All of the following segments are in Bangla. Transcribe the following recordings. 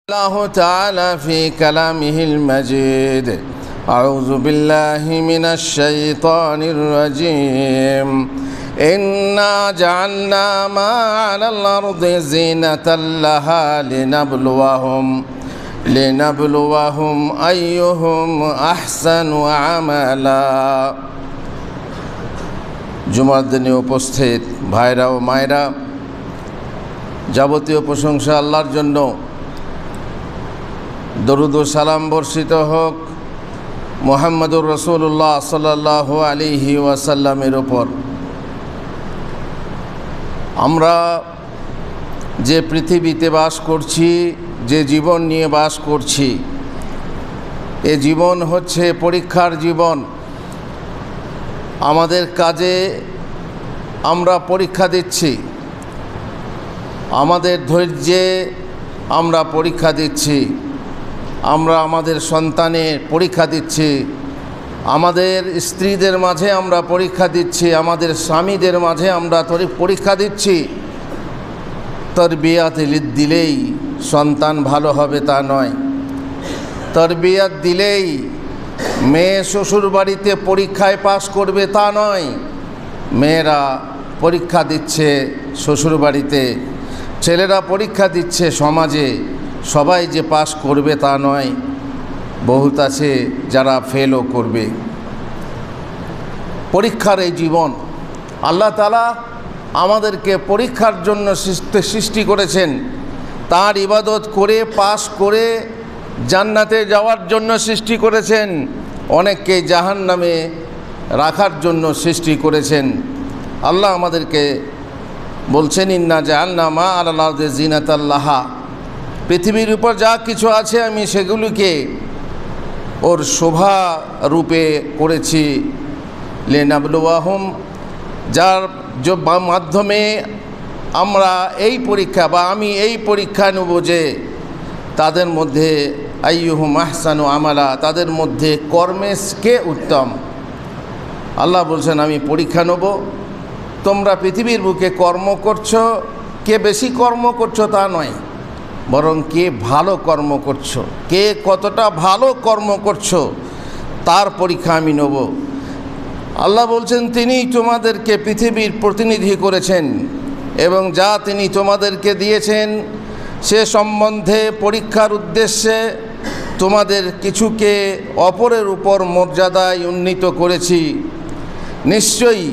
الله تعالى في كلامه المجيد. أعوذ بالله من الشيطان الرجيم. إنا جعلنا ما على الأرض زينة لها لنبلوهم أيهم أحسن عملا। জুমার দিনে উপস্থিত ভাইরা ও মায়েরা, যাবতীয় প্রশংসা আল্লাহর জন্য। দরুদ ও সালাম বর্ষিত হোক মুহাম্মদুর রাসূলুল্লাহ সাল্লাল্লাহু আলাইহি ওয়াসাল্লামের ওপর। আমরা যে পৃথিবীতে বাস করছি, যে জীবন নিয়ে বাস করছি, এ জীবন হচ্ছে পরীক্ষার জীবন। আমাদের কাজে আমরা পরীক্ষা দিচ্ছি, আমাদের ধৈর্যে আমরা পরীক্ষা দিচ্ছি, আমরা আমাদের সন্তানের পরীক্ষা দিচ্ছি, আমাদের স্ত্রীদের মাঝে আমরা পরীক্ষা দিচ্ছি, আমাদের স্বামীদের মাঝে আমরা পরীক্ষা দিচ্ছি। তরবিয়াত দিলেই সন্তান ভালো হবে তা নয়, তরবিয়াত দিলেই মেয়ে শ্বশুর বাড়িতে পরীক্ষায় পাশ করবে তা নয়। মেয়েরা পরীক্ষা দিচ্ছে শ্বশুর বাড়িতে, ছেলেরা পরীক্ষা দিচ্ছে সমাজে। সবাই যে পাস করবে তা নয়, বহুত আছে যারা ফেলও করবে। পরীক্ষার এই জীবন, আল্লাহ তাআলা আমাদেরকে পরীক্ষার জন্য সৃষ্টি করেছেন। তার ইবাদত করে পাস করে জান্নাতে যাওয়ার জন্য সৃষ্টি করেছেন, অনেককে জাহান্নামে রাখার জন্য সৃষ্টি করেছেন। আল্লাহ আমাদেরকে বলছেন, ইন্না জাআলনা মা আলাল আরদি জিনাতাল লাহা, পৃথিবীর উপর যা কিছু আছে আমি সেগুলিকে ওর শোভা রূপে করেছি। লিনাবলুয়াহুম, যার মাধ্যমে আমরা এই পরীক্ষা বা আমি এই পরীক্ষা নেব যে তাদের মধ্যে আইয়ুহুম আহসানু আমালা, তাদের মধ্যে কর্মে কে উত্তম। আল্লাহ বলছেন আমি পরীক্ষা নেব, তোমরা পৃথিবীর বুকে কর্ম করছো, কে বেশি কর্ম করছো তা নয়, বরং কে ভালো কর্ম করছো, কে কতটা ভালো কর্ম করছো তার পরীক্ষা আমি নেব। আল্লাহ বলছেন তিনি তোমাদেরকে পৃথিবীর প্রতিনিধি করেছেন এবং যা তিনি তোমাদেরকে দিয়েছেন সে সম্বন্ধে পরীক্ষার উদ্দেশ্যে তোমাদের কিছুকে অপরের উপর মর্যাদায় উন্নীত করেছি। নিশ্চয়ই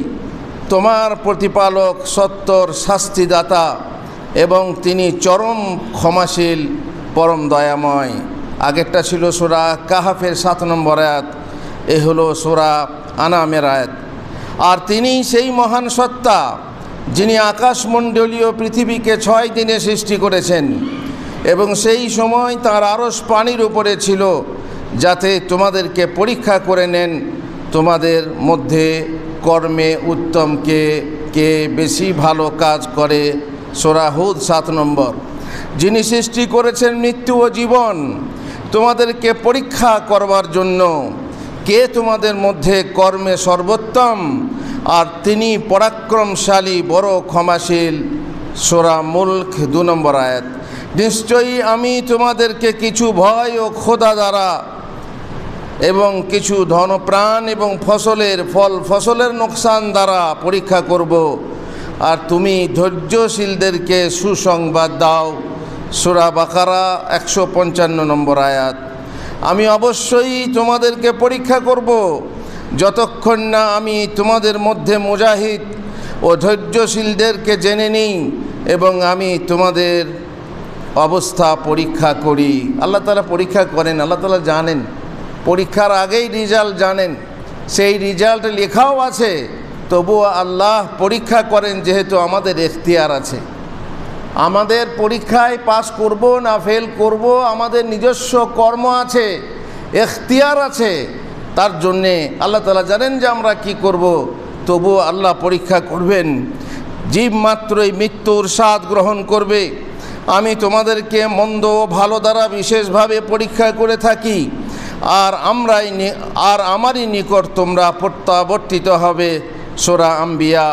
তোমার প্রতিপালক সত্তর শাস্তিদাতা এবং তিনি চরম ক্ষমাশীল, পরম দয়াময়। আগেরটা ছিল সূরা কাহাফের 7 নম্বর আয়াত, এ হলো সূরা আনামের আয়াত। আর তিনি সেই মহান সত্তা যিনি আকাশমণ্ডলীয় পৃথিবীকে 6 দিনে সৃষ্টি করেছেন এবং সেই সময় তার আরশ পানির উপরে ছিল, যাতে তোমাদেরকে পরীক্ষা করে নেন তোমাদের মধ্যে কর্মে উত্তম কে বেশি ভালো কাজ করে। সূরা হুদ 7 নম্বর। যিনি সৃষ্টি করেছেন মৃত্যু ও জীবন তোমাদেরকে পরীক্ষা করবার জন্য, কে তোমাদের মধ্যে কর্মে সর্বোত্তম, আর তিনি পরাক্রমশালী বড় ক্ষমাশীল। সূরা মুলক 2 নম্বর আয়াত। নিশ্চয়ই আমি তোমাদেরকে কিছু ভয় ও ক্ষুধা দ্বারা এবং কিছু ধনপ্রাণ এবং ফসলের নোকসান দ্বারা পরীক্ষা করব, আর তুমি ধৈর্যশীলদেরকে সুসংবাদ দাও। সূরা বাকারা 155 নম্বর আয়াত। আমি অবশ্যই তোমাদেরকে পরীক্ষা করব যতক্ষণ না আমি তোমাদের মধ্যে মুজাহিদ ও ধৈর্যশীলদেরকে জেনে নিই এবং আমি তোমাদের অবস্থা পরীক্ষা করি। আল্লাহ তাআলা পরীক্ষা করেন, আল্লাহ তাআলা জানেন, পরীক্ষার আগেই রেজাল্ট জানেন, সেই রেজাল্ট লেখাও আছে, তবুও আল্লাহ পরীক্ষা করেন যেহেতু আমাদের এখতিয়ার আছে। আমাদের পরীক্ষায় পাস করব না ফেল করব আমাদের নিজস্ব কর্ম আছে, এখতিয়ার আছে। তার জন্যে আল্লাহ তাআলা জানেন যে আমরা কি করব, তবুও আল্লাহ পরীক্ষা করবেন। জীব মাত্রই মৃত্যুর স্বাদ গ্রহণ করবে। আমি তোমাদেরকে মন্দ ও ভালো দ্বারা বিশেষভাবে পরীক্ষা করে থাকি, আর আমারই নিকট তোমরা প্রত্যাবর্তিত হবে। সূরা আম্বিয়া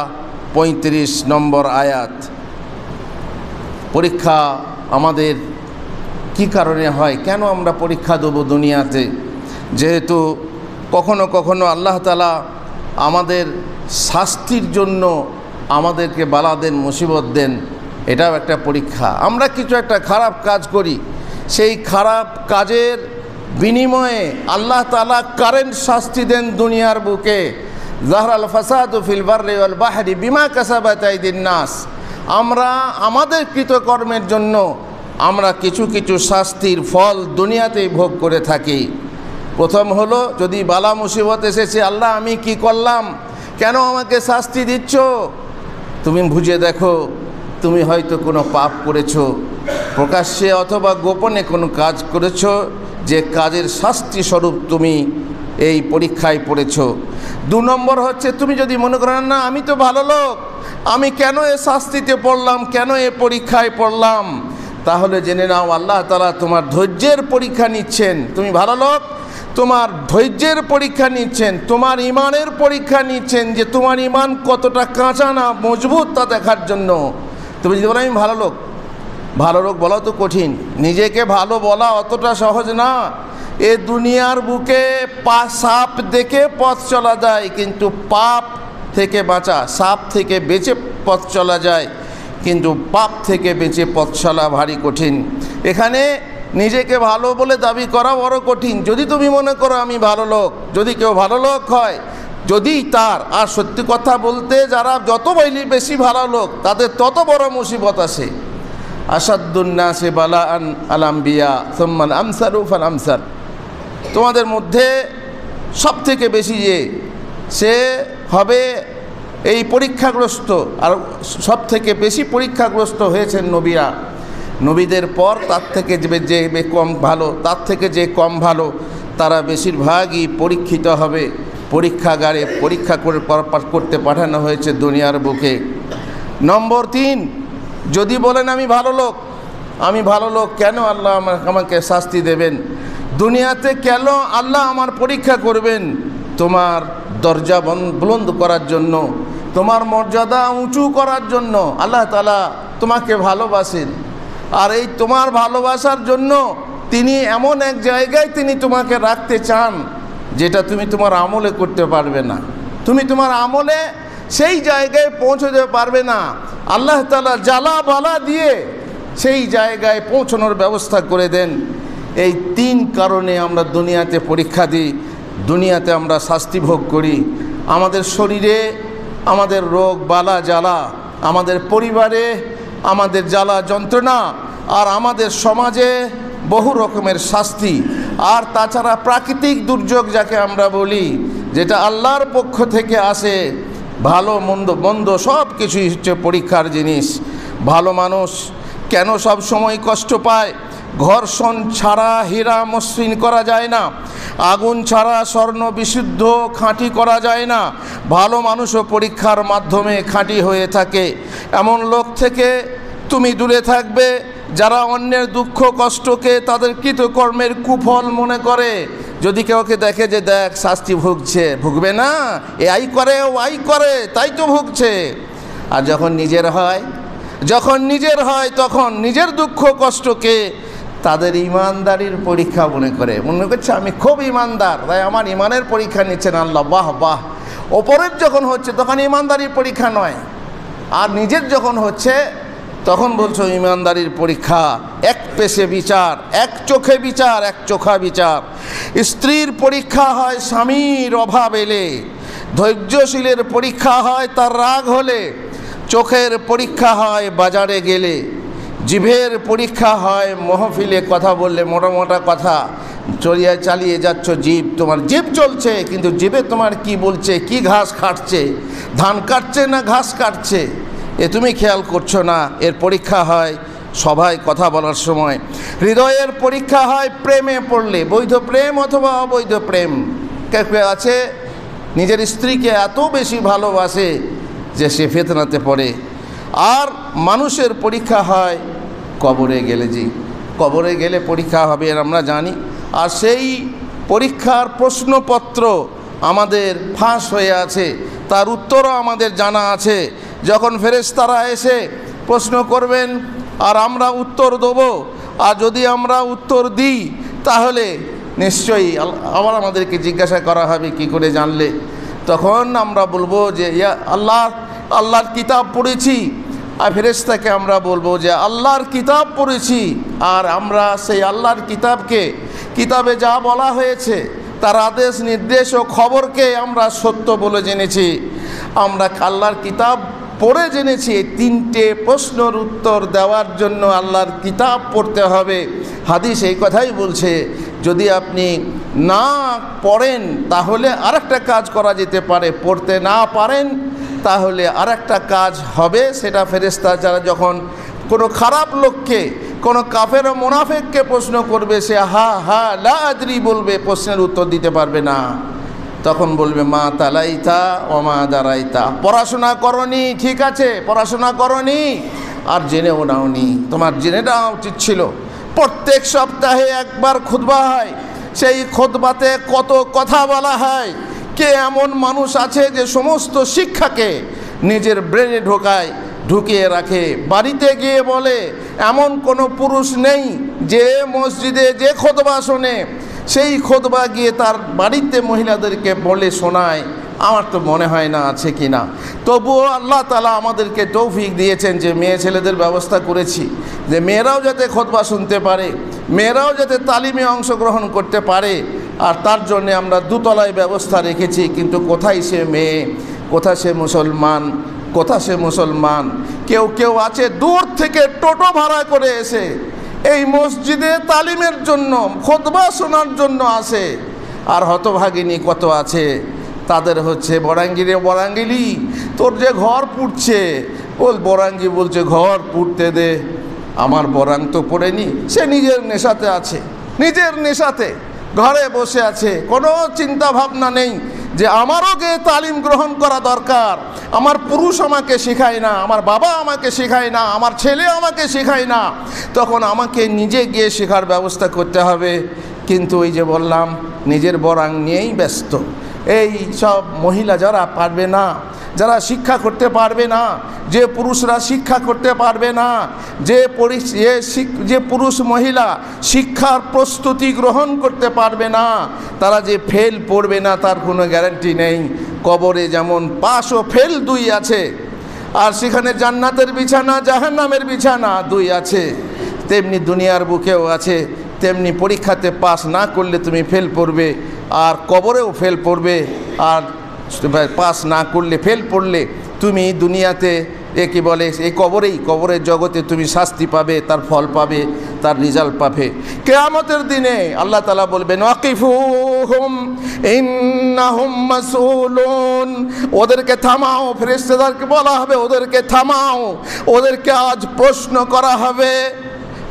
35 নম্বর আয়াত। পরীক্ষা আমাদের কি কারণে হয়, কেন আমরা পরীক্ষা দেবো দুনিয়াতে? যেহেতু কখনো কখনো আল্লাহ তাআলা আমাদের শাস্তির জন্য আমাদেরকে বালা দেন, মুসিবত দেন, এটাও একটা পরীক্ষা। আমরা কিছু একটা খারাপ কাজ করি, সেই খারাপ কাজের বিনিময়ে আল্লাহ তাআলা কারেন্ট শাস্তি দেন দুনিয়ার বুকে। যাহরাল ফাসাদু ফিল বাররি ওয়াল বাহরি বিমা কাসাবাত আইদিন নাস। আমরা আমাদের কৃতকর্মের জন্য আমরা কিছু কিছু শাস্তির ফল দুনিয়াতেই ভোগ করে থাকি। প্রথম হলো, যদি বালা মুসিবত এসেছে, আল্লাহ আমি কি করলাম, কেন আমাকে শাস্তি দিচ্ছ? তুমি বুঝে দেখো, তুমি হয়তো কোনো পাপ করেছো, প্রকাশ্যে অথবা গোপনে কোনো কাজ করেছো, যে কাজের শাস্তি স্বরূপ তুমি এই পরীক্ষায় পড়েছো। 2 নম্বর হচ্ছে, তুমি যদি মনে করো না আমি তো ভালো লোক, আমি কেন এ শাস্তিতে পড়লাম, কেন এ পরীক্ষায় পড়লাম, তাহলে জেনে নাও আল্লাহ তাআলা তোমার ধৈর্যের পরীক্ষা নিচ্ছেন। তুমি ভালো লোক, তোমার ধৈর্যের পরীক্ষা নিচ্ছেন, তোমার ইমানের পরীক্ষা নিচ্ছেন, যে তোমার ইমান কতটা কাঁচা না মজবুত তা দেখার জন্য। তুমি যদি বলো আমি ভালো লোক, ভালো লোক বলা তো কঠিন, নিজেকে ভালো বলা অতটা সহজ না। এ দুনিয়ার বুকে সাপ দেখে পথ চলা যায়, কিন্তু পাপ থেকে বাঁচা, সাপ থেকে বেঁচে পথ চলা যায়, কিন্তু পাপ থেকে বেঁচে পথ চলা ভারী কঠিন। এখানে নিজেকে ভালো বলে দাবি করা বড় কঠিন। যদি তুমি মনে করো আমি ভালো লোক, যদি কেউ ভালো লোক হয়, যদি তার, আর সত্যি কথা বলতে যারা যত বেশি ভালো লোক তাদের তত বড় মুসিবত আসে। আসাদুন নাসি বালাআন আল আম্বিয়া সুম্মাল আমসালু ফাল আমসাল। তোমাদের মধ্যে সব থেকে বেশি যে সে হবে এই পরীক্ষাগ্রস্ত, আর সব থেকে বেশি পরীক্ষাগ্রস্ত হয়েছেন নবীরা। নবীদের পর তার থেকে যে কম ভালো, তার থেকে যে কম ভালো, তারা বেশিরভাগই পরীক্ষিত হবে। পরীক্ষাগারে পরীক্ষা করতে পাঠানো হয়েছে দুনিয়ার বুকে। নম্বর 3, যদি বলেন আমি ভালো লোক, আমি ভালো লোক, কেন আল্লাহ আমাকে শাস্তি দেবেন? দুনিয়াতে কেন আল্লাহ আমার পরীক্ষা করবেন? তোমার দরজা বুলন্দ করার জন্য, তোমার মর্যাদা উঁচু করার জন্য আল্লাহ তাআলা তোমাকে ভালোবাসেন। আর এই তোমার ভালোবাসার জন্য তিনি এমন এক জায়গায় তিনি তোমাকে রাখতে চান যেটা তুমি তোমার আমলে করতে পারবে না। তুমি তোমার আমলে সেই জায়গায় পৌঁছতে পারবে না। আল্লাহ তাআলা জ্বালা বালা দিয়ে সেই জায়গায় পৌঁছানোর ব্যবস্থা করে দেন। এই 3 কারণে আমরা দুনিয়াতে পরীক্ষা দিই, দুনিয়াতে আমরা শাস্তি ভোগ করি। আমাদের শরীরে আমাদের রোগ বালা জ্বালা, আমাদের পরিবারে আমাদের জ্বালা যন্ত্রণা, আর আমাদের সমাজে বহু রকমের শাস্তি। আর তাছাড়া প্রাকৃতিক দুর্যোগ যাকে আমরা বলি, যেটা আল্লাহর পক্ষ থেকে আসে, ভালো মন্দ সব কিছুই হচ্ছে পরীক্ষার জিনিস। ভালো মানুষ কেন সব সময় কষ্ট পায়? ঘর্ষণ ছাড়া হীরা মসৃণ করা যায় না, আগুন ছাড়া স্বর্ণ বিশুদ্ধ খাঁটি করা যায় না। ভালো মানুষও পরীক্ষার মাধ্যমে খাঁটি হয়ে থাকে। এমন লোক থেকে তুমি দূরে থাকবে যারা অন্যের দুঃখ কষ্টকে তাদের কৃতকর্মের কুফল মনে করে। যদি কেউকে দেখে যে দেখ শাস্তি ভুগবে না, এ আই করে ও আই করে তাই তো ভুগছে। আর যখন নিজের হয় তখন নিজের দুঃখ কষ্টকে তাদের ইমানদারির পরীক্ষা মনে করছে আমি খুব ইমানদার, তাই আমার ইমানের পরীক্ষা নিচ্ছেন আল্লাহ, বাহ বাহ। ওপরের যখন হচ্ছে তখন ইমানদারির পরীক্ষা নয়, আর নিজের যখন হচ্ছে তখন বলছো ইমানদারির পরীক্ষা। এক পেশে বিচার, এক চোখে বিচার, এক চোখা বিচার। স্ত্রীর পরীক্ষা হয় স্বামীর অভাব এলে, ধৈর্যশীলের পরীক্ষা হয় তার রাগ হলে, চোখের পরীক্ষা হয় বাজারে গেলে, জিভের পরীক্ষা হয় মহফিলে কথা বললে, মোটা মোটা কথা চালিয়ে যাচ্ছ জিভ, তোমার জিভ চলছে কিন্তু জিভে তোমার কি বলছে, কি ঘাস কাটছে, ধান কাটছে না ঘাস কাটছে, এ তুমি খেয়াল করছো না। এর পরীক্ষা হয় সভায় কথা বলার সময়। হৃদয়ের পরীক্ষা হয় প্রেমে পড়লে, বৈধ প্রেম অথবা অবৈধ প্রেম। কেউ আছে নিজের স্ত্রীকে এত বেশি ভালোবাসে যে সে ফিতনাতে পড়ে। আর মানুষের পরীক্ষা হয় কবরে গেলে, কবরে গেলে পরীক্ষা হবে আমরা জানি। আর সেই পরীক্ষার প্রশ্নপত্র আমাদের ফাঁস হয়ে আছে, তার উত্তরও আমাদের জানা আছে। যখন ফেরেশতারা এসে প্রশ্ন করবেন আর আমরা উত্তর দেবো, আর যদি আমরা উত্তর দিই তাহলে নিশ্চয়ই আবার আমাদেরকে জিজ্ঞাসা করা হবে কি করে জানলে। তখন আমরা বলবো যে ইয়া আল্লাহর কিতাব পড়েছি। আর ফেরেশতাকে আমরা বলবো যে আল্লাহর কিতাব পড়েছি, আর আমরা সেই আল্লাহর কিতাবে যা বলা হয়েছে তার আদেশ নির্দেশ ও খবরকে আমরা সত্য বলে জেনেছি। আমরা আল্লাহর কিতাব পড়ে জেনেছি। তিনটে প্রশ্নের উত্তর দেওয়ার জন্য আল্লাহর কিতাব পড়তে হবে। হাদিস এই কথাই বলছে, যদি আপনি না পড়েন তাহলে আরেকটা কাজ করা যেতে পারে, পড়তে না পারেন তাহলে আরেকটা কাজ হবে। সেটা ফেরেশতা যারা যখন কোনো খারাপ লোককে, কোনো কাফের ও মুনাফিককে প্রশ্ন করবে, সে হা লা আদরি বলবে, প্রশ্নের উত্তর দিতে পারবে না। তখন বলবে মা তালাইতা ও মা দারাইতা, পড়াশোনা করনি, ঠিক আছে পড়াশোনা করনি আর জেনেও নাওনি, তোমার জেনে নেওয়া উচিত ছিল। প্রত্যেক সপ্তাহে একবার খুতবা হয়, সেই খুতবাতে কত কথা বলা হয়। কে এমন মানুষ আছে যে সমস্ত শিক্ষাকে নিজের ব্রেনে ঢুকিয়ে রাখে? বাড়িতে গিয়ে বলে এমন কোনো পুরুষ নেই যে মসজিদে যে খুতবা শোনে সেই খুতবা গিয়ে তার বাড়িতে মহিলাদেরকে বলে শোনায়। আমার তো মনে হয় না আছে কি না। তবুও আল্লাহ তাআলা আমাদেরকে তৌফিক দিয়েছেন যে মেয়ে ছেলেদের ব্যবস্থা করেছি, যে মেয়েরাও যাতে খুতবা শুনতে পারে, মেয়েরাও যাতে তালিমে অংশগ্রহণ করতে পারে। আর তার জন্যে আমরা দুতলায় ব্যবস্থা রেখেছি। কিন্তু কোথায় সে মেয়ে, কোথায় সে মুসলমান। কেউ আছে দূর থেকে টোটো ভাড়া করে এসে এই মসজিদে তালিমের জন্য, খুতবা শোনার জন্য আসে। আর হতভাগিনী কত আছে, তাদের হচ্ছে বরাঙ্গিলি তোর যে ঘর পুড়ছে, বরাঙ্গি বলছে ঘর পুড়তে দে, আমার বরাং তো পড়েনি। সে নিজের নেশাতে আছে, নিজের নেশাতে ঘরে বসে আছে, কোনো চিন্তা ভাবনা নেই যে আমারও গিয়ে তালিম গ্রহণ করা দরকার। আমার পুরুষ আমাকে শেখায় না, আমার বাবা আমাকে শেখায় না, আমার ছেলে আমাকে শেখায় না, তখন আমাকে নিজে গিয়ে শেখার ব্যবস্থা করতে হবে। কিন্তু ওই যে বললাম, নিজের বরাং নিয়েই ব্যস্ত। এই সব মহিলা যারা পারবে না, যারা শিক্ষা করতে পারবে না, যে পুরুষরা শিক্ষা করতে পারবে না, যে পুরুষ মহিলা শিক্ষার প্রস্তুতি গ্রহণ করতে পারবে না, তারা যে ফেল পড়বে না তার কোনো গ্যারান্টি নেই। কবরে যেমন পাস ও ফেল 2 আছে, আর সেখানে জান্নাতের বিছানা জাহান্নামের বিছানা 2 আছে, তেমনি দুনিয়ার বুকেও আছে। তেমনি পরীক্ষাতে পাস না করলে তুমি ফেল পড়বে, আর কবরেও ফেল পড়বে। আর পাস না করলে, ফেল পড়লে তুমি দুনিয়াতে কি বলে এই কবরের জগতে তুমি শাস্তি পাবে, তার ফল পাবে, তার রেজাল্ট পাবে। কিয়ামতের দিনে আল্লাহ তাআলা বলবেন ওয়াকিফুহুম ইন্নাহুম মাসউলুন, ওদেরকে থামাও। ফেরেশতাদেরকে বলা হবে ওদেরকে থামাও, ওদেরকে আজ প্রশ্ন করা হবে।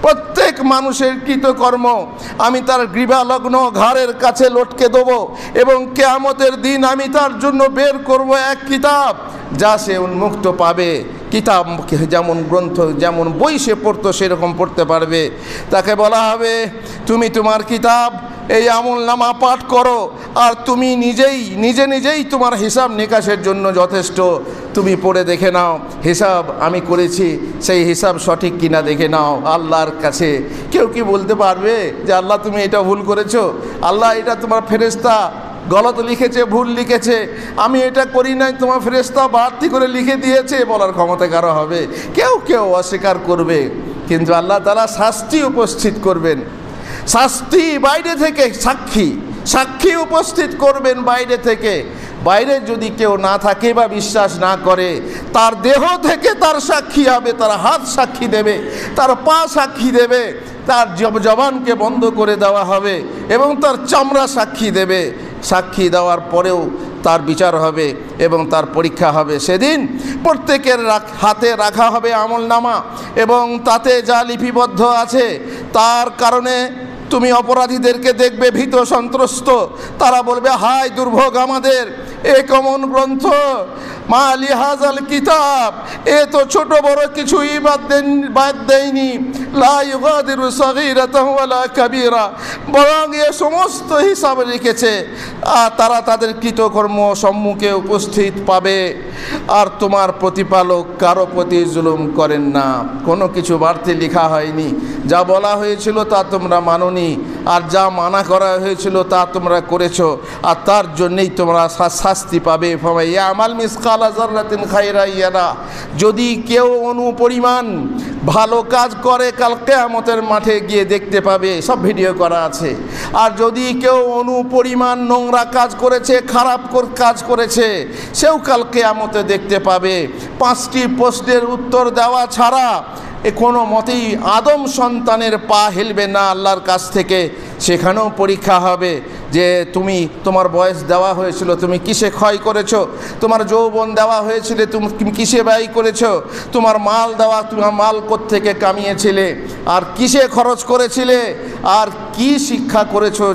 প্রত্যেক মানুষের কৃতকর্ম আমি তার গ্রীবালগ্ন ঘাড়ের কাছে লটকে দেবো, এবং কিয়ামতের দিন আমি তার জন্য বের করব এক কিতাব যা সে উন্মুক্ত পাবে। কিতাব যেমন গ্রন্থ, যেমন বই সে পড়তো সেরকম পড়তে পারবে। তাকে বলা হবে তুমি তোমার কিতাব এই আমলনামা পাঠ করো, আর তুমি নিজেই তোমার হিসাব নিকাশের জন্য যথেষ্ট। তুমি পড়ে দেখে নাও হিসাব আমি করেছি, সেই হিসাব সঠিক কিনা দেখে নাও আল্লাহর কাছে। কেউ কি বলতে পারবে যে আল্লাহ তুমি এটা ভুল করেছো, আল্লাহ এটা তোমার ফেরেশতা গলত লিখেছে, ভুল লিখেছে, আমি এটা করি নাই, তোমার ফেরেশতা বাড়তি করে লিখে দিয়েছে? বলার ক্ষমতা কারো হবে? কেউ অস্বীকার করবে। কিন্তু আল্লাহ তাআলা শাস্তি উপস্থিত করবেন, শাস্তি বাইরে থেকে, সাক্ষী উপস্থিত করবেন বাইরে থেকে। বাইরে যদি কেউ না থাকে বা বিশ্বাস না করে, তার দেহ থেকে তার সাক্ষী হবে, তার হাত সাক্ষী দেবে, তার পা সাক্ষী দেবে, তার জবানকে বন্ধ করে দেওয়া হবে এবং তার চামড়া সাক্ষী দেবে। সাক্ষী দেওয়ার পরেও তার বিচার হবে এবং তার পরীক্ষা হবে। সেদিন প্রত্যেকের হাতে রাখা হবে আমলনামা, এবং তাতে যা লিপিবদ্ধ আছে তার কারণে তুমি অপরাধীদেরকে দেখবে ভীত সন্ত্রস্ত। তারা বলবে হায় দুর্ভোগ আমাদের, এ কেমন গ্রন্থ, মা লিহাজাল কিতাব, এ তো ছোট বড় কিছুই বাদ দেয়নি, লা ইউগাদিরু সাগীরাতান ওয়ালা কাবীরা, বরং এ সমস্ত হিসাব রেখেছে। আর তারা তাদের কৃতকর্ম সম্মুখে উপস্থিত পাবে। আর তোমার প্রতিপালক কারো প্রতি জুলুম করেন না। কোনো কিছু বাড়তি লেখা হয়নি, যা বলা হয়েছিল তা তোমরা মানোনি, আর যা মানা করা হয়েছিল তা তোমরা করেছো, আর তার জন্যেই তোমরা শাস্তি পাবে। ফামাইয়ামাল মিসকালা যাররাতিন খায়রান ইয়ারা, যদি কেউ অনুপরিমাণ ভালো কাজ করে কাল কিয়ামতের মাঠে গিয়ে দেখতে পাবে, সব ভিডিও করা আছে। আর যদি কেউ অনুপরিমাণ নোংরা কাজ করেছে, খারাপ কাজ করেছে, সেও কাল কিয়ামতে দেখতে পাবে। 5টি প্রশ্নের উত্তর দেওয়া ছাড়া কোনো মতেই আদম সন্তানের পা হিলবে না আল্লাহর কাছ থেকে। সেখানেও পরীক্ষা হবে যে তোমার বয়স দেওয়া হয়েছিল, তুমি কিসে ক্ষয় করেছো, তোমার যৌবন দেওয়া হয়েছিল, তুমি কিসে ব্যয় করেছো, তোমার মাল দেওয়া, তোমার মাল কোত্থেকে কামিয়েছিলে, আর কিসে খরচ করেছিলে, আর কি শিক্ষা করেছো,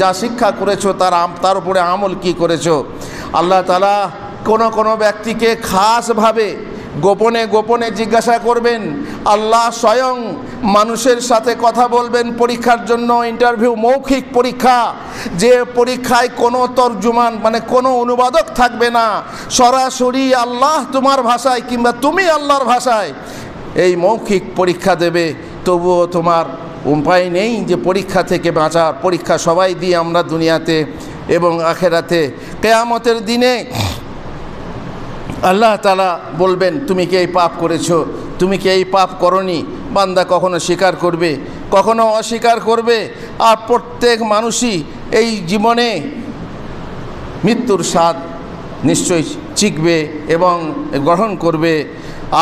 যা শিক্ষা করেছো তার উপরে আমল কি করেছো। আল্লাহ তাআলা কোনো ব্যক্তিকে খাসভাবে গোপনে গোপনে জিজ্ঞাসা করবেন। আল্লাহ স্বয়ং মানুষের সাথে কথা বলবেন পরীক্ষার জন্য, ইন্টারভিউ, মৌখিক পরীক্ষা, যে পরীক্ষায় কোনো তর্জমান মানে কোনো অনুবাদক থাকবে না, সরাসরি আল্লাহ তোমার ভাষায় কিংবা তুমি আল্লাহর ভাষায় এই মৌখিক পরীক্ষা দেবে। তবুও তোমার উপায় নেই যে পরীক্ষা থেকে বাঁচার। পরীক্ষা সবাই দিই আমরা দুনিয়াতে এবং আখেরাতে। কিয়ামতের দিনে আল্লাহ তাআলা বলবেন, তুমি কি এই পাপ করেছো, তুমি কি এই পাপ করনি। বান্দা কখনো স্বীকার করবে, কখনো অস্বীকার করবে। আর প্রত্যেক মানুষই এই জীবনে মৃত্যুর স্বাদ নিশ্চয়ই চিখবে এবং গ্রহণ করবে।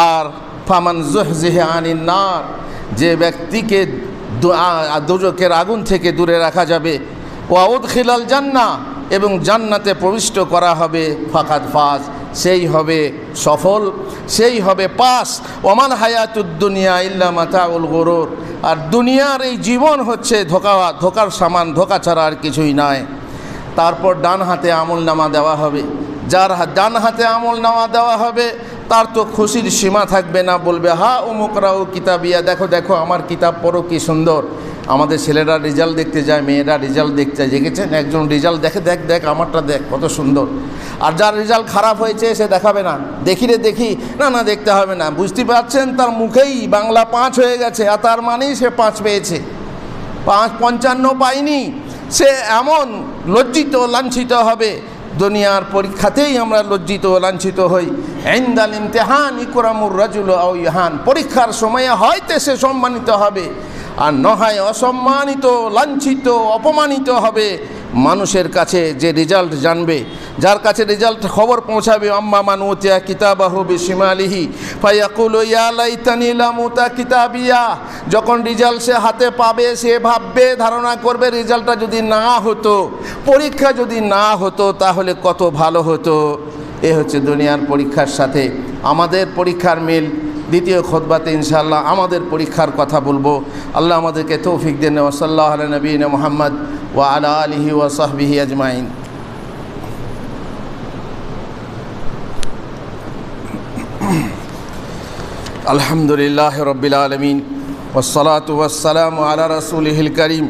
আর ফামান যুহজিহা আনিন নার, যে ব্যক্তিকে দোজখের আগুন থেকে দূরে রাখা যাবে, ওয়া উদখিলাল জান্নাহ, এবং জান্নাতে প্রবিষ্ট করা হবে, ফাকাদ ফাজ, সেই হবে সফল, সেই হবে পাস। ওমান হায়াতুদ দুনিয়া ইল্লা মাতাউল গুরুর, আর দুনিয়ার এই জীবন হচ্ছে ধোকার সামান, ধোকা ছাড়া আর কিছুই নয়। তারপর ডান হাতে আমলনামা দেওয়া হবে। যার ডান হাতে আমলনামা দেওয়া হবে তার তো খুশির সীমা থাকবে না, বলবে হা উমুকরাউ কিতাবিয়া, দেখো দেখো আমার কিতাব পড়ো কি সুন্দর। আমাদের ছেলেরা রেজাল্ট দেখতে যায়, মেয়েরা রেজাল্ট দেখতে যায়, দেখেছেন একজন রেজাল্ট দেখে, দেখ আমারটা দেখ কত সুন্দর। আর যার রেজাল্ট খারাপ হয়েছে সে দেখাবে না, দেখি না দেখতে হবে না। বুঝতে পারছেন, তার মুখেই বাংলা 5 হয়ে গেছে, আর তার মানেই সে 5 পেয়েছে, 55 পায়নি। সে এমন লজ্জিত লাঞ্ছিত হবে। দুনিয়ার পরীক্ষাতেই আমরা লজ্জিত লাঞ্ছিত হই। ইনদাল ইমতিহান ইকরামুর রাজুল আও ইহান, পরীক্ষার সময়ে হয়তো সে সম্মানিত হবে, আর নয় অসম্মানিত, লাঞ্ছিত, অপমানিত হবে মানুষের কাছে যে রেজাল্ট জানবে, যার কাছে রেজাল্ট খবর পৌঁছাবে। আম্মা মান উতিয়া কিতাবাহু বিশিমালিহি ফায়াকুলু ইয়া লাইতানি লাম উতা কিতাবিয়া, যখন রেজাল্ট সে হাতে পাবে সে ভাববে, ধারণা করবে রেজাল্টটা যদি না হতো, পরীক্ষা যদি না হতো তাহলে কত ভালো হতো। এ হচ্ছে দুনিয়ার পরীক্ষার সাথে আমাদের পরীক্ষার মিল। দ্বিতীয় খুতবাতে ইনশাআল্লাহ আমাদের পরীক্ষার কথা বলবো। আল্লাহ আমাদেরকে তৌফিক দেন। ওয়া সাল্লাল্লাহু আলা নবিয়িনা মুহাম্মদ ওয়া আলা আলিহি ওয়া সাহবিহি আজমাইন। আলহামদুলিল্লাহি রাব্বিল আলামিন ওয়াস সালাতু ওয়াস সালামু আলা রাসূলিহিল কারীম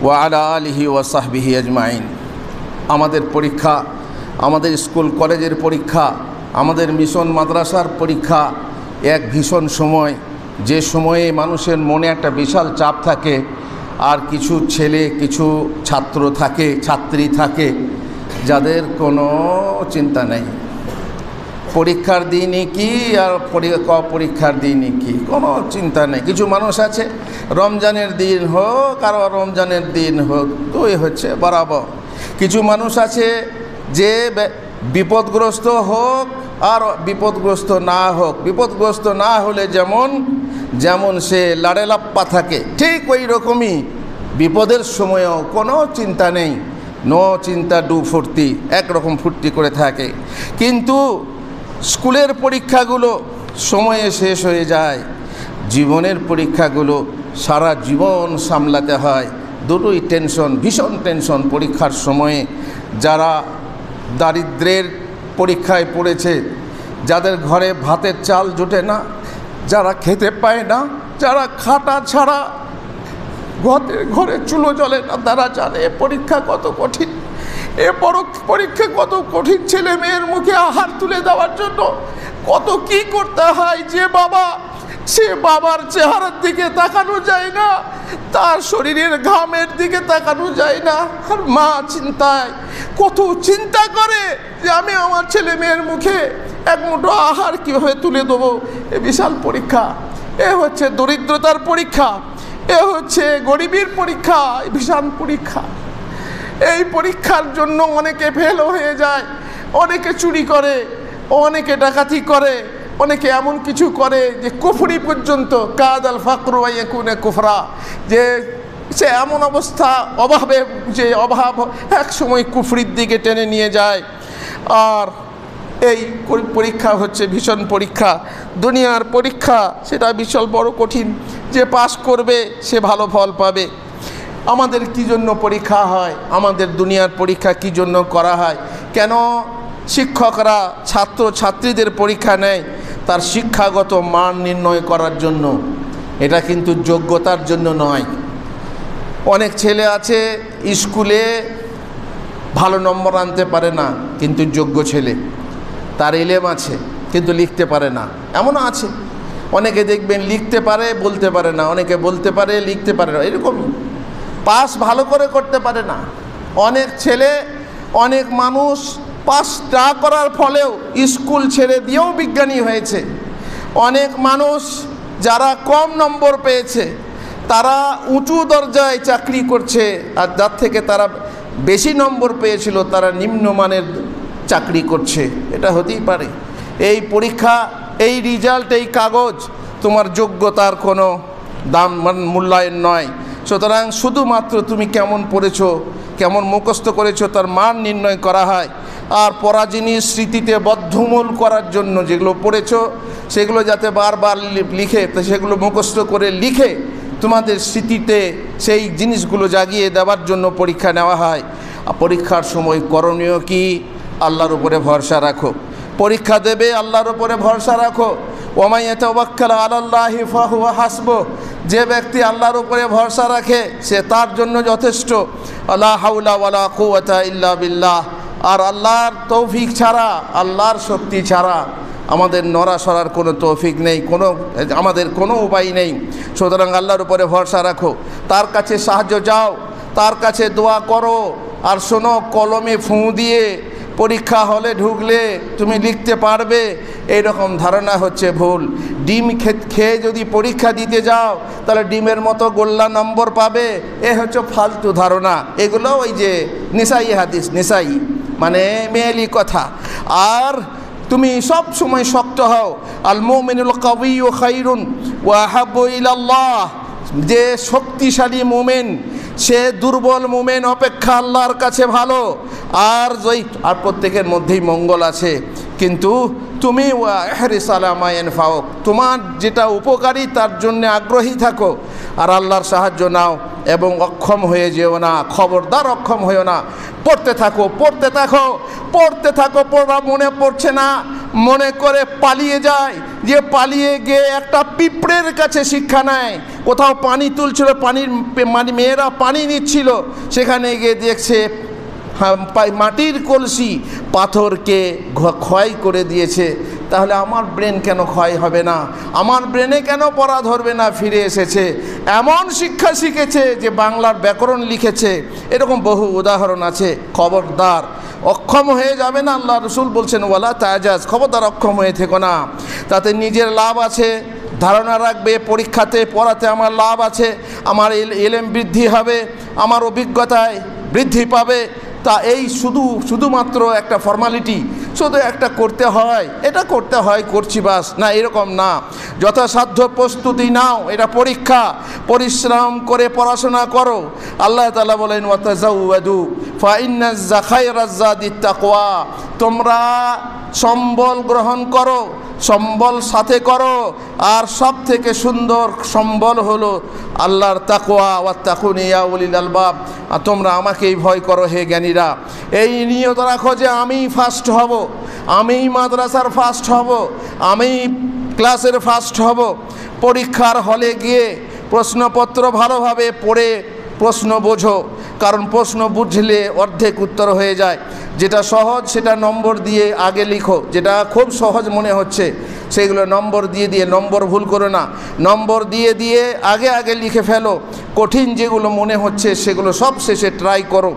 ওয়া আলা আলিহি ওয়া সাহবিহি আজমাইন। আমাদের পরীক্ষা, আমাদের স্কুল কলেজের পরীক্ষা, আমাদের মিশন মাদ্রাসার পরীক্ষা এক ভীষণ সময়, যে সময়ে মানুষের মনে একটা বিশাল চাপ থাকে। আর কিছু ছেলে, কিছু ছাত্র থাকে, ছাত্রী থাকে যাদের কোনো চিন্তা নেই, পরীক্ষার দিনই কি আর পরীক্ষার দিনই কি, কোনো চিন্তা নেই। কিছু মানুষ আছে রমজানের দিন হোক আর রমজানের দিন হোক দুই হচ্ছে বরাবর। কিছু মানুষ আছে যে বিপদগ্রস্ত হোক আর বিপদগ্রস্ত না হোক, বিপদগ্রস্ত না হলে যেমন সে লাড়েলাপ্পা থাকে, ঠিক ওই রকমই বিপদের সময়ও কোনো চিন্তা নেই, নো চিন্তা ডু ফুর্তি, একরকম ফুর্তি করে থাকে। কিন্তু স্কুলের পরীক্ষাগুলো সময়ে শেষ হয়ে যায়, জীবনের পরীক্ষাগুলো সারা জীবন সামলাতে হয়। দুটোই টেনশন, ভীষণ টেনশন। পরীক্ষার সময়ে যারা দারিদ্রের পরীক্ষায় পড়েছে, যাদের ঘরে ভাতের চাল জোটে না, যারা খেতে পায় না, যারা খাটা ছাড়া ঘরে চুলো জ্বলে না, তারা জানে এ পরীক্ষা কত কঠিন। এ বড় পরীক্ষা কত কঠিন। ছেলে মেয়ের মুখে আহার তুলে দেওয়ার জন্য কত কি করতে হয়। যে বাবা, সে বাবার চেহারার দিকে তাকানো যায় না, তার শরীরের ঘামের দিকে তাকানো যায় না। আর মা চিন্তায় কত চিন্তা করে যে আমি আমার ছেলে মেয়ের মুখে এক মুঠো আহার কীভাবে তুলে দেবো। এ বিশাল পরীক্ষা। এ হচ্ছে দরিদ্রতার পরীক্ষা, এ হচ্ছে গরিবের পরীক্ষা, বিশাল পরীক্ষা। এই পরীক্ষার জন্য অনেকে ফেলও হয়ে যায়, অনেকে চুরি করে, অনেকে ডাকাতি করে, অনেকে এমন কিছু করে যে কুফরি পর্যন্ত, কাদাল ফাকরু ওয়া ইয়াকুনা কুফরা, যে সে এমন অবস্থা, অভাবে, যে অভাব এক সময় কুফরির দিকে টেনে নিয়ে যায়। আর এই পরীক্ষা হচ্ছে ভীষণ পরীক্ষা, দুনিয়ার পরীক্ষা। সেটা বিশাল বড় কঠিন। যে পাস করবে সে ভালো ফল পাবে। আমাদের কি জন্য পরীক্ষা হয়? আমাদের দুনিয়ার পরীক্ষা কি জন্য করা হয়? কেন শিক্ষকরা ছাত্র ছাত্রীদের পরীক্ষা নেয়? তার শিক্ষাগত মান নির্ণয় করার জন্য। এটা কিন্তু যোগ্যতার জন্য নয়। অনেক ছেলে আছে স্কুলে ভালো নম্বর আনতে পারে না, কিন্তু যোগ্য ছেলে, তার ইলেম আছে কিন্তু লিখতে পারে না, এমনও আছে। অনেকে দেখবেন লিখতে পারে বলতে পারে না, অনেকে বলতে পারে লিখতে পারে না, এরকমই। পাস ভালো করে করতে পারে না। অনেক ছেলে, অনেক মানুষ পাস না করার ফলেও স্কুল ছেড়ে দিয়েও বিজ্ঞানী হয়েছে। অনেক মানুষ যারা কম নম্বর পেয়েছে তারা উঁচু দরজায় চাকরি করছে, আর যার থেকে তারা বেশি নম্বর পেয়েছিল তারা নিম্নমানের চাকরি করছে। এটা হতেই পারে। এই পরীক্ষা, এই রেজাল্ট, এই কাগজ তোমার যোগ্যতার কোনো দাম মূল্যায়ন নয়। সুতরাং শুধুমাত্র তুমি কেমন পড়েছো, কেমন মুখস্থ করেছো তার মান নির্ণয় করা হয়। আর পড়া জিনিস স্মৃতিতে বদ্ধমূল করার জন্য যেগুলো পড়েছো সেগুলো যাতে বারবার লিখে, সেগুলো মুখস্থ করে লিখে তোমাদের স্মৃতিতে সেই জিনিসগুলো জাগিয়ে দেওয়ার জন্য পরীক্ষা নেওয়া হয়। আর পরীক্ষার সময় করণীয় কি? আল্লাহর উপরে ভরসা রাখো। পরীক্ষা দেবে, আল্লাহর উপরে ভরসা রাখো। ওয়া ইয়াতাওয়াক্কাল আলাল্লাহি ফাহুয়া হাসবুহ। যে ব্যক্তি আল্লাহর উপরে ভরসা রাখে সে তার জন্য যথেষ্ট। লা হাওলা ওয়ালা কুওয়াতা ইল্লা বিল্লাহ। আর আল্লাহর তৌফিক ছাড়া, আল্লাহর শক্তি ছাড়া আমাদের নড়াসড়ার কোনো তৌফিক নেই, আমাদের কোনো উপায় নেই। সুতরাং আল্লাহর উপরে ভরসা রাখো, তার কাছে সাহায্য চাও, তার কাছে দোয়া করো। আর শোনো, কলমে ফুঁ দিয়ে পরীক্ষা হলে ঢুকলে তুমি লিখতে পারবে, এইরকম ধারণা হচ্ছে ভুল। ডিম খেয়ে যদি পরীক্ষা দিতে যাও তাহলে ডিমের মতো গোল্লা নম্বর পাবে, এ হচ্ছে ফালতু ধারণা। এগুলো ওই যে নিসাই হাদিস, নিসাই মানে মেয়েলি কথা। আর তুমি সব সময় শক্ত হও। আল মুমিনুল কাবিয়্যু খায়রুন ওয়া আহাব্বু ইলাল্লাহ। যে শক্তিশালী মুমিন সে দুর্বল মুমিন অপেক্ষা আল্লাহর কাছে ভালো। আর প্রত্যেকের মধ্যেই মঙ্গল আছে। কিন্তু তুমি ইহরিস আলা মা ইয়ানফাউক, তোমার যেটা উপকারী তার জন্য আগ্রহী থাকো। আর আল্লাহর সাহায্য নাও এবং অক্ষম হয়ে যেও না, খবরদার অক্ষম হয়েও না। পড়তে থাকো, পড়তে থাকো, পড়তে থাকো। পড়া মনে পড়ছে না মনে করে পালিয়ে যায়। যে পালিয়ে গিয়ে একটা পিঁপড়ের কাছে শিক্ষা নেয়, কোথাও পানি তুলছিল, মেয়েরা পানি নিচ্ছিল, সেখানে গিয়ে দেখছে মাটির কলসি পাথরকে ক্ষয় করে দিয়েছে। তাহলে আমার ব্রেন কেন ক্ষয় হবে না? আমার ব্রেনে কেন পড়া ধরবে না? ফিরে এসেছে, এমন শিক্ষা শিখেছে যে বাংলার ব্যাকরণ লিখেছে। এরকম বহু উদাহরণ আছে। খবরদার অক্ষম হয়ে যাবে না। আল্লাহ রসুল বলছেন ওয়ালা তাজাজ, খবরদার অক্ষম হয়ে থেকো না। তাতে নিজের লাভ আছে, ধারণা রাখবে পরীক্ষাতে পড়াতে আমার লাভ আছে, আমার ইলম বৃদ্ধি হবে, আমার অভিজ্ঞতায় বৃদ্ধি পাবে। তা এই শুধুমাত্র একটা ফর্মালিটি, শুধু একটা করতে হয়, এটা করতে হয়, করছি বাস না, এরকম না। যথাসাধ্য প্রস্তুতি নাও, এটা পরীক্ষা। পরিশ্রম করে পড়াশোনা করো। আল্লাহ তাআলা বলেন ওয়াতাজাওয়াদু ফাইন্নাজ খায়রাজ যাদিত তাকওয়া। তোমরা সম্বল গ্রহণ করো, সম্বল সাথে করো। আর সব থেকে সুন্দর সম্বল হলো আল্লাহর তাকওয়া। ওয়াত্তাকুনি ইয়া উলিল আলবাব। আর তোমরা আমাকেই ভয় করো হে জ্ঞানীরা। এই নিয়ত রাখো যে আমি ফার্স্ট হব, আমি মাদ্রাসার ফার্স্ট হব, আমি ক্লাসের ফার্স্ট হব। পরীক্ষার হলে গিয়ে প্রশ্নপত্র ভালোভাবে পড়ে প্রশ্ন বোঝো, কারণ প্রশ্ন বুঝলে অর্ধেক উত্তর হয়ে যায়। যেটা সহজ সেটা নম্বর দিয়ে আগে লিখো, যেটা খুব সহজ মনে হচ্ছে সেগুলো নম্বর দিয়ে দিয়ে, নম্বর ভুল করো না, নম্বর দিয়ে দিয়ে আগে আগে লিখে ফেলো। কঠিন যেগুলো মনে হচ্ছে সেগুলো সব শেষে ট্রাই করো।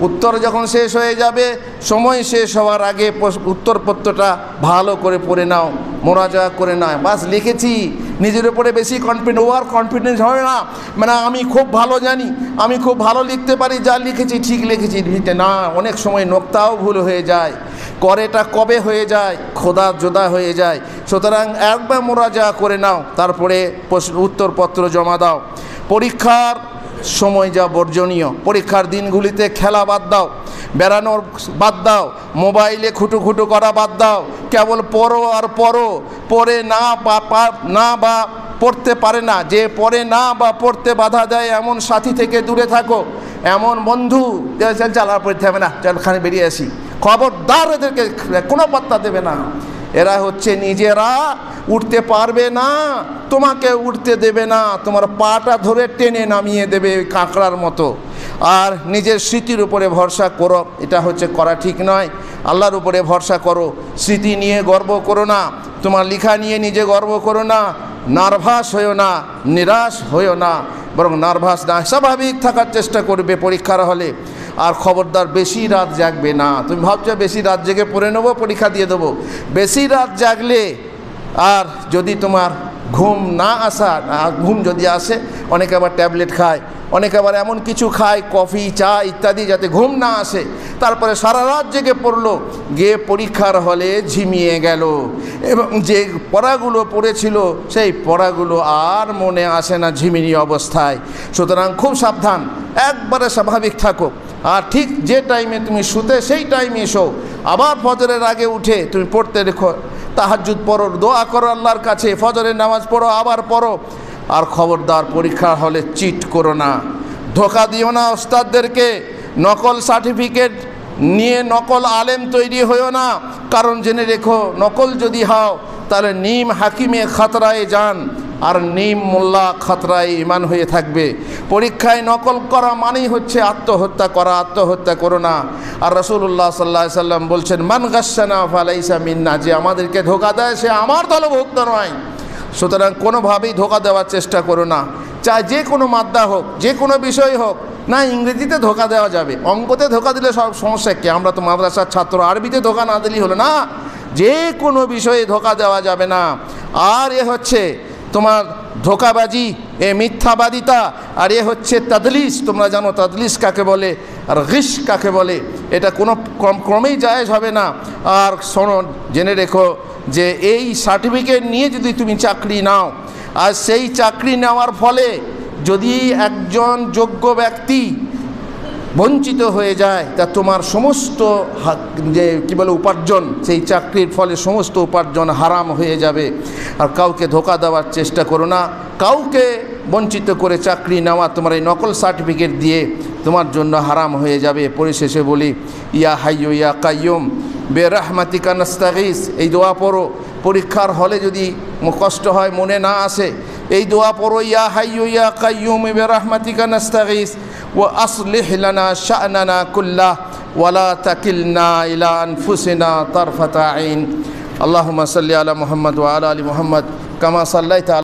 উত্তর যখন শেষ হয়ে যাবে, সময় শেষ হওয়ার আগে উত্তরপত্রটা ভালো করে পড়ে নাও, মোরাজা করে নাও। বাস লিখেছি, নিজের উপরে বেশি ওভার কনফিডেন্স হয় না, মানে আমি খুব ভালো জানি, আমি খুব ভালো লিখতে পারি, যা লিখেছি ঠিক লিখেছি, না, অনেক সময় নোক্তাও ভুল হয়ে যায়, করেটা কবে হয়ে যায়, খোদা জোদা হয়ে যায়। সুতরাং একবার মোরাজা করে নাও, তারপরে উত্তরপত্র জমা দাও। পরীক্ষার সময় যা বর্জনীয়, পরীক্ষার দিনগুলিতে খেলা বাদ দাও, বেড়ানোর বাদ দাও, মোবাইলে খুঁটু করা বাদ দাও, কেবল পড়ো আর পড়ো। পড়ে না বা পড়তে পারে না, যে পড়ে না বা পড়তে বাধা দেয় এমন সাথী থেকে দূরে থাকো। এমন বন্ধু চালার পড়তে হবে না, চল খানে বেরিয়ে আসি, খবরদার, এদেরকে কোনো পাত্তা দেবে না। এরা হচ্ছে নিজেরা উঠতে পারবে না, তোমাকে উঠতে দেবে না, তোমার পাটা ধরে টেনে নামিয়ে দেবে কাঁকড়ার মতো। আর নিজের স্মৃতির উপরে ভরসা করো, এটা হচ্ছে করা ঠিক নয়। আল্লাহর উপরে ভরসা করো, স্মৃতি নিয়ে গর্ব করো না, তোমার লেখা নিয়ে নিজে গর্ব করো না, নার্ভাস হয়েও না, নিরাশ হয়েও না, বরং নার্ভাস না, স্বাভাবিক থাকার চেষ্টা করবে পরীক্ষার হলে। আর খবরদার বেশি রাত জাগবে না। তুমি ভাবছো বেশি রাত জেগে পড়ে নেবো, পরীক্ষা দিয়ে দেবো। বেশি রাত জাগলে, আর যদি তোমার ঘুম না ঘুম যদি আসে, অনেকে আবার ট্যাবলেট খায়, অনেকে আবার এমন কিছু খায়, কফি, চা ইত্যাদি, যাতে ঘুম না আসে। তারপরে সারা রাত জেগে পড়লো, গিয়ে পরীক্ষার হলে ঝিমিয়ে গেল, এবং যে পড়াগুলো পড়েছিল সেই পড়াগুলো আর মনে আসে না ঝিমিনি অবস্থায়। সুতরাং খুব সাবধান, একবারে স্বাভাবিক থাকো। আর ঠিক যে টাইমে তুমি শুতে সেই টাইমে এসো, আবার ফজরের আগে উঠে তুমি পড়তে রেখো, তাহাজ্জুদ পড়ো, দোয়া করো আল্লাহর কাছে, ফজরের নামাজ পড়ো, আবার পড়ো। আর খবরদার পরীক্ষার হলে চিট করো না, ধোকা দিও না ওস্তাদদেরকে, নকল সার্টিফিকেট নিয়ে নকল আলেম তৈরি হইও না। কারণ জেনে রেখো, নকল যদি হও তাহলে নিম হাকিমে খাতরায় যান, আর নিম মোল্লা খাতরায় ইমান হয়ে থাকবে। পরীক্ষায় নকল করা মানেই হচ্ছে আত্মহত্যা করা, আত্মহত্যা করো না। আর রাসূলুল্লাহ সাল্লাল্লাহু আলাইহি সাল্লাম বলছেন, মান গাশশানা ফালাইসা মিন্না, যে আমাদেরকে ধোকা দেয় সে আমার দলভুক্ত নয়। সুতরাং কোনোভাবেই ধোকা দেওয়ার চেষ্টা করো না, চাই যে কোনো মাদ্দা হোক, যে কোনো বিষয় হোক। না, ইংরেজিতে ধোকা দেওয়া যাবে, অঙ্কতে ধোকা দিলে সব সমস্যা কি, আমরা তো মাদ্রাসার ছাত্র, আরবিতে ধোকা না দিলেই হলো না। যে কোনো বিষয়ে ধোকা দেওয়া যাবে না। আর এ হচ্ছে তোমার ধোকাবাজি, এ মিথ্যাবাদিতা, আর এ হচ্ছে তাদলিস। তোমরা জানো তাদলিস কাকে বলে আর গিশ কাকে বলে, এটা কোনো ক্রমেই জায়েজ হবে না। আর শোনো, জেনে রেখো যে এই সার্টিফিকেট নিয়ে যদি তুমি চাকরি নাও, আর সেই চাকরি নেওয়ার ফলে যদি একজন যোগ্য ব্যক্তি বঞ্চিত হয়ে যায়, তা তোমার সমস্ত যে কী বলে উপার্জন, সেই চাকরির ফলে সমস্ত উপার্জন হারাম হয়ে যাবে। আর কাউকে ধোকা দেওয়ার চেষ্টা করো না, কাউকে বঞ্চিত করে চাকরি নেওয়া তোমার এই নকল সার্টিফিকেট দিয়ে তোমার জন্য হারাম হয়ে যাবে। পরিশেষে বলি, ইয়া হাইয়ু ইয়া কাইয়ুম বেরাহমাতিকা নাস্তাগীস, এই দোয়া পড়ো। পরীক্ষার হলে যদি কষ্ট হয়, মনে না আসে, এই দোয়া পড়ো, ইয়া হাইয়ু ইয়া কাইয়ুম বিরহমাতিকা নাস্তাগীস ওয়া আসলিহ লানা শা'নানা কুল্লাহ ওয়া লা তাকিলনা ইলা আনফুসিনা তারফাতা আইন। আল্লাহুম্মা সাল্লি আলা মুহাম্মদ ওয়া আলা আলি মুহাম্মদ কামা সাল্লাইতা